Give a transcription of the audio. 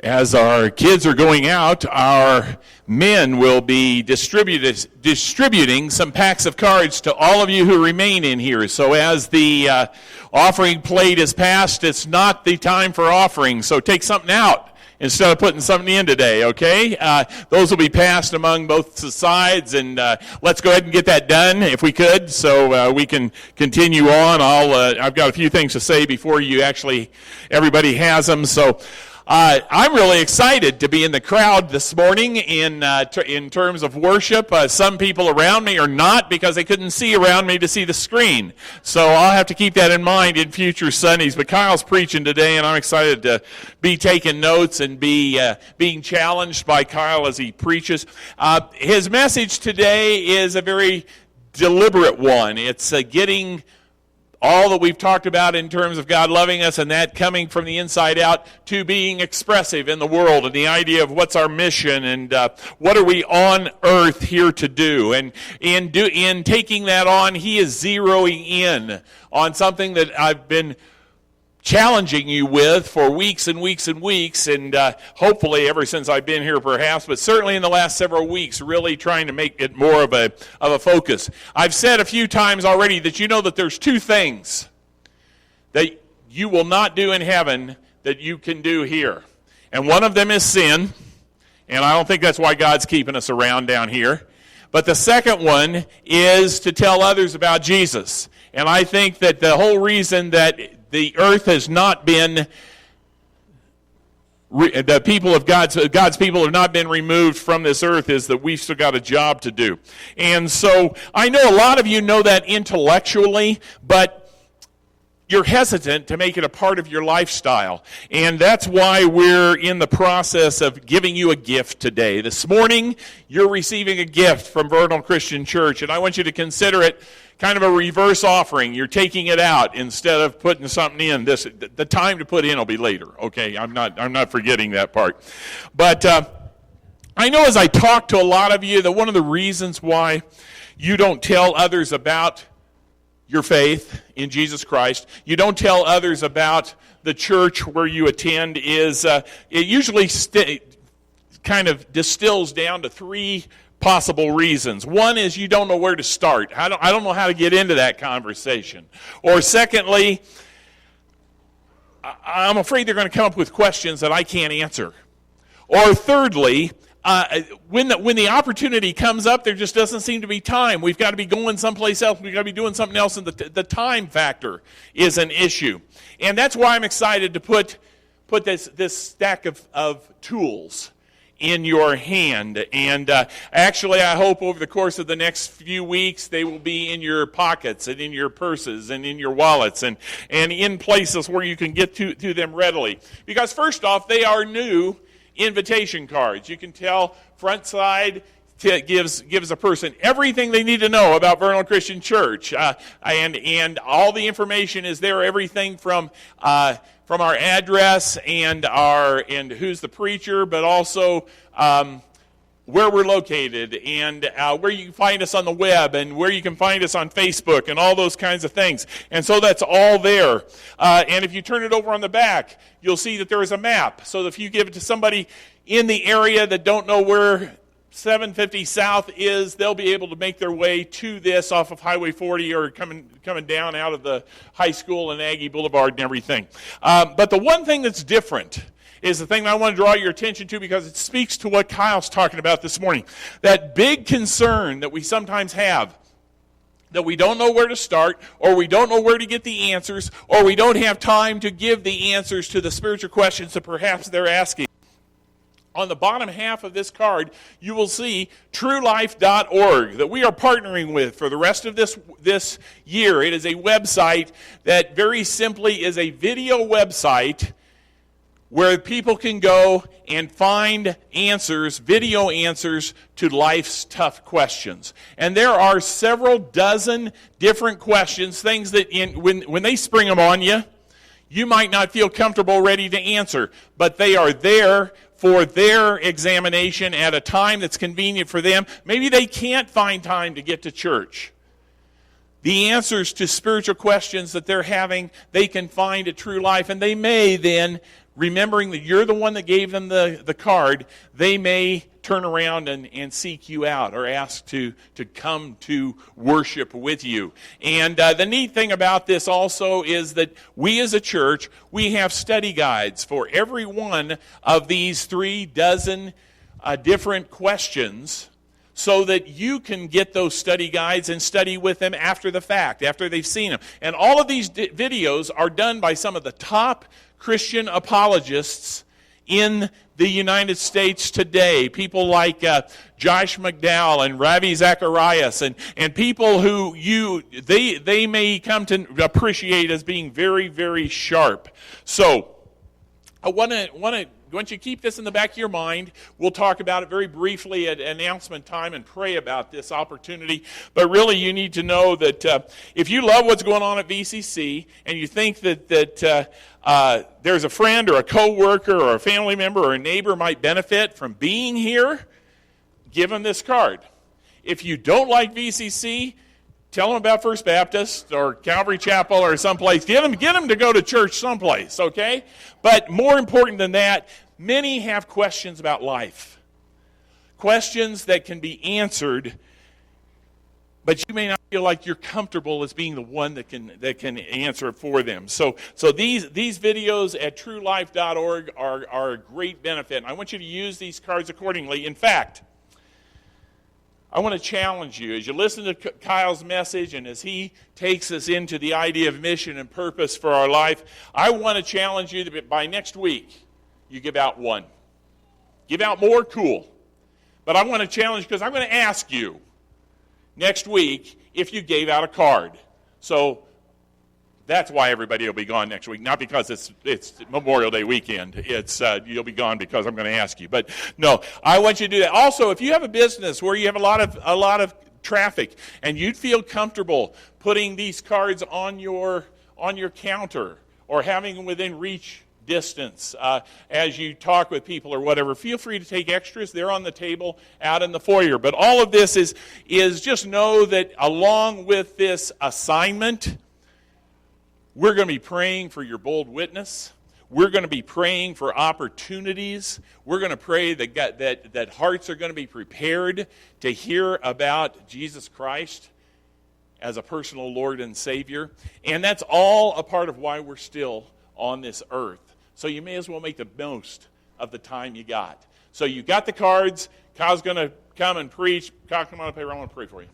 As our kids are going out, our men will be distributing some packs of cards to all of you who remain in here. So as the offering plate is passed, it's not the time for offering, so take something out instead of putting something in today, okay? Those will be passed among both sides, and let's go ahead and get that done if we could, so we can continue on. I've got a few things to say before everybody has them. So I'm really excited to be in the crowd this morning in terms of worship. Some people around me are not, because they couldn't see around me to see the screen. So I'll have to keep that in mind in future Sundays. But Kyle's preaching today, and I'm excited to be taking notes and being challenged by Kyle as he preaches. His message today is a very deliberate one. It's getting all that we've talked about in terms of God loving us and that coming from the inside out to being expressive in the world, and the idea of what's our mission and what are we on earth here to do. And in taking that on, he is zeroing in on something that I've been challenging you with for weeks and weeks and weeks, and hopefully ever since I've been here perhaps, but certainly in the last several weeks, really trying to make it more of a focus. I've said a few times already that you know that there's two things that you will not do in heaven that you can do here. And one of them is sin, and I don't think that's why God's keeping us around down here. But the second one is to tell others about Jesus. And I think that the whole reason that the earth has not been, the people of God's people have not been removed from this earth is that we've still got a job to do. And so I know a lot of you know that intellectually, but you're hesitant to make it a part of your lifestyle. And that's why we're in the process of giving you a gift today. This morning, you're receiving a gift from Vernal Christian Church, and I want you to consider it kind of a reverse offering. You're taking it out instead of putting something in. The time to put in will be later. Okay, I'm not forgetting that part. But I know as I talk to a lot of you that one of the reasons why you don't tell others about your faith in Jesus Christ, you don't tell others about the church where you attend, is it usually kind of distills down to three possible reasons. One is you don't know where to start. I don't know how to get into that conversation. Or secondly, I'm afraid they're going to come up with questions that I can't answer. Or thirdly, when the opportunity comes up, there just doesn't seem to be time. We've got to be going someplace else. We've got to be doing something else, and the time factor is an issue. And that's why I'm excited to put this stack of tools in your hand. And actually, I hope over the course of the next few weeks, they will be in your pockets and in your purses and in your wallets and in places where you can get to them readily. Because first off, they are new invitation cards. You can tell front side gives a person everything they need to know about Vernal Christian Church, and all the information is there. Everything from our address and who's the preacher, but also where we're located and where you can find us on the web and where you can find us on Facebook and all those kinds of things. And so that's all there. And if you turn it over on the back, you'll see that there is a map. So if you give it to somebody in the area that don't know where 750 South is, they'll be able to make their way to this off of Highway 40 or coming down out of the high school and Aggie Boulevard and everything. But the one thing that's different is the thing that I want to draw your attention to, because it speaks to what Kyle's talking about this morning. That big concern that we sometimes have, that we don't know where to start, or we don't know where to get the answers, or we don't have time to give the answers to the spiritual questions that perhaps they're asking. On the bottom half of this card, you will see TrueLife.org that we are partnering with for the rest of this year. It is a website that very simply is a video website where people can go and find answers, video answers to life's tough questions. And there are several dozen different questions, things that when they spring them on you, you might not feel comfortable ready to answer, but they are there for their examination at a time that's convenient for them. Maybe they can't find time to get to church. The answers to spiritual questions that they're having, they can find at True Life, and they may then remembering that you're the one that gave them the card, they may turn around and seek you out or ask to come to worship with you. And the neat thing about this also is that we as a church, we have study guides for every one of these 36 different questions, so that you can get those study guides and study with them after the fact, after they've seen them. And all of these videos are done by some of the top Christian apologists in the United States today. People like Josh McDowell and Ravi Zacharias, and people who they may come to appreciate as being very, very sharp. So I want you to keep this in the back of your mind. We'll talk about it very briefly at announcement time and pray about this opportunity. But really, you need to know that if you love what's going on at VCC and you think that there's a friend or a coworker or a family member or a neighbor might benefit from being here, give them this card. If you don't like VCC, tell them about First Baptist or Calvary Chapel or someplace. Get them to go to church someplace, okay? But more important than that, many have questions about life. Questions that can be answered, but you may not feel like you're comfortable as being the one that can answer it for them. So these videos at TrueLife.org are a great benefit. And I want you to use these cards accordingly. In fact, I want to challenge you as you listen to Kyle's message and as he takes us into the idea of mission and purpose for our life, I want to challenge you that by next week, you give out one. Give out more, cool. But I want to challenge, because I'm going to ask you next week if you gave out a card. So that's why everybody will be gone next week. Not because it's Memorial Day weekend. It's you'll be gone because I'm going to ask you. But no, I want you to do that. Also, if you have a business where you have a lot of traffic and you'd feel comfortable putting these cards on your counter or having them within reach distance as you talk with people or whatever, feel free to take extras. They're on the table out in the foyer. But all of this is just know that along with this assignment, we're going to be praying for your bold witness. We're going to be praying for opportunities. We're going to pray that hearts are going to be prepared to hear about Jesus Christ as a personal Lord and Savior. And that's all a part of why we're still on this earth. So you may as well make the most of the time you got. So you got the cards. Kyle's going to come and preach. Kyle, come on up here. I want to pray for you.